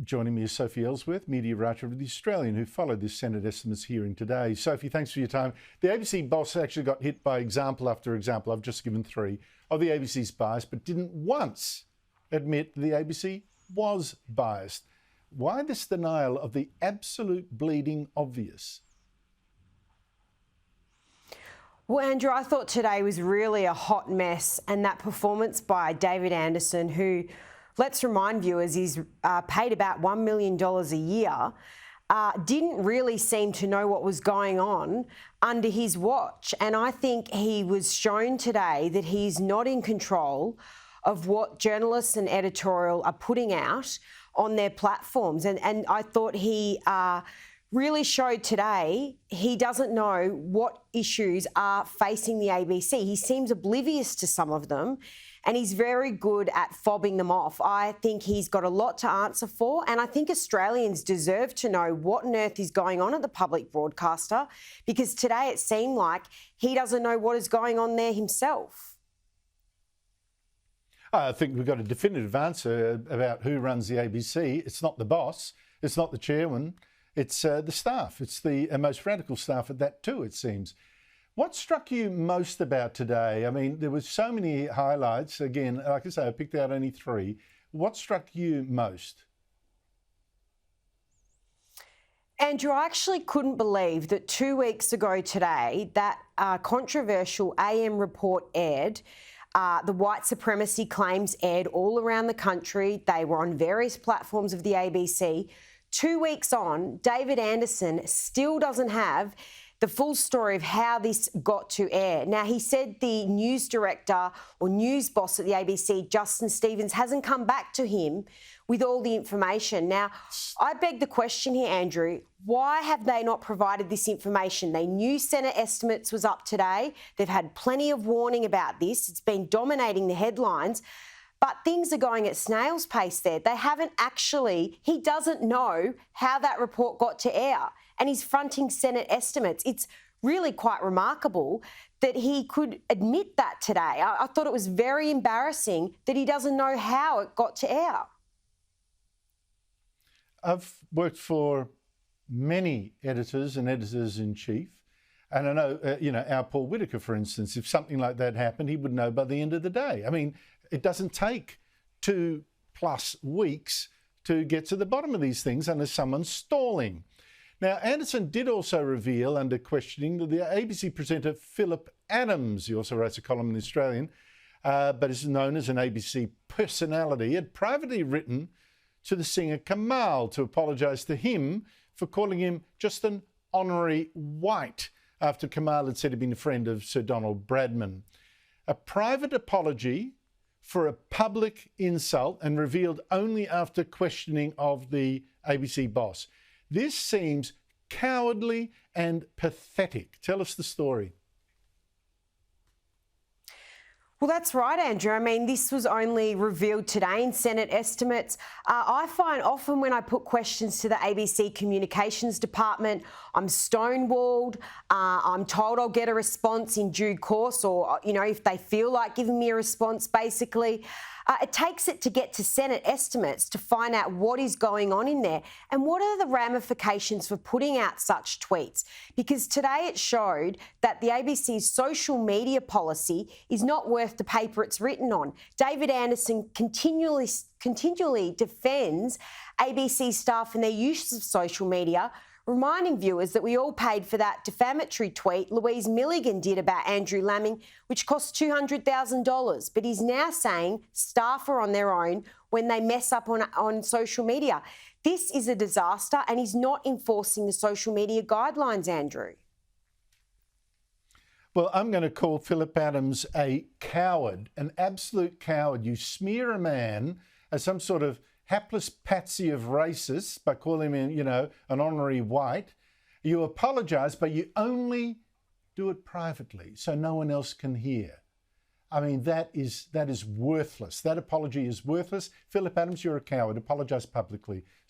Joining me is Sophie Elsworth, media writer of The Australian, who followed this Senate estimates hearing today. Sophie, thanks for your time. The ABC boss actually got hit by example after example, I've just given three, of the ABC's bias, but didn't once admit the ABC was biased. Why this denial of the absolute bleeding obvious? Well, Andrew, I thought today was really a hot mess, and that performance by David Anderson, who, let's remind viewers, is paid about $1 million a year, didn't really seem to know what was going on under his watch. And I think he was shown today that he's not in control of what journalists and editorial are putting out on their platforms. And I thought he really showed today he doesn't know what issues are facing the ABC. He seems oblivious to some of them, and he's very good at fobbing them off. I think he's got a lot to answer for, and I think Australians deserve to know what on earth is going on at the public broadcaster, because today it seemed like he doesn't know what is going on there himself. I think we've got a definitive answer about who runs the ABC. It's not the boss, it's not the chairman, it's the staff. It's the most radical staff at that too, it seems. What struck you most about today? I mean, there were so many highlights. Again, like I say, I picked out only three. What struck you most? Andrew, I actually couldn't believe that 2 weeks ago today, that controversial AM report aired. The white supremacy claims aired all around the country. They were on various platforms of the ABC. 2 weeks on, David Anderson still doesn't have the full story of how this got to air. Now, he said the news director or news boss at the ABC, Justin Stevens, hasn't come back to him with all the information. Now, I beg the question here, Andrew, why have they not provided this information? They knew Senate estimates was up today. They've had plenty of warning about this. It's been dominating the headlines. But things are going at snail's pace there. They haven't actually, he doesn't know how that report got to air, and he's fronting Senate estimates. It's really quite remarkable that he could admit that today. I thought it was very embarrassing that he doesn't know how it got to air. I've worked for many editors and editors-in-chief, and I know, our Paul Whitaker, for instance, if something like that happened, he would know by the end of the day. I mean, it doesn't take 2+ weeks to get to the bottom of these things unless someone's stalling. Now, Anderson did also reveal under questioning that the ABC presenter Philip Adams, he also writes a column in The Australian, but is known as an ABC personality, had privately written to the singer Kamal to apologise to him for calling him just an honorary white after Kamal had said he'd been a friend of Sir Donald Bradman. A private apology for a public insult, and revealed only after questioning of the ABC boss. This seems cowardly and pathetic. Tell us the story. Well, that's right, Andrew. I mean, this was only revealed today in Senate estimates. I find often when I put questions to the ABC Communications Department, I'm stonewalled. I'm told I'll get a response in due course, or, if they feel like giving me a response, basically. It takes it to get to Senate estimates to find out what is going on in there and what are the ramifications for putting out such tweets. Because today it showed that the ABC's social media policy is not worth the paper it's written on. David Anderson continually defends ABC staff and their use of social media, reminding viewers that we all paid for that defamatory tweet Louise Milligan did about Andrew Laming, which cost $200,000. But he's now saying staff are on their own when they mess up on social media. This is a disaster, and he's not enforcing the social media guidelines, Andrew. Well, I'm going to call Philip Adams a coward, an absolute coward. You smear a man as some sort of hapless patsy of racists by calling him, an honorary white. You apologise, but you only do it privately so no one else can hear. I mean, that is worthless. That apology is worthless. Philip Adams, you're a coward. Apologise publicly.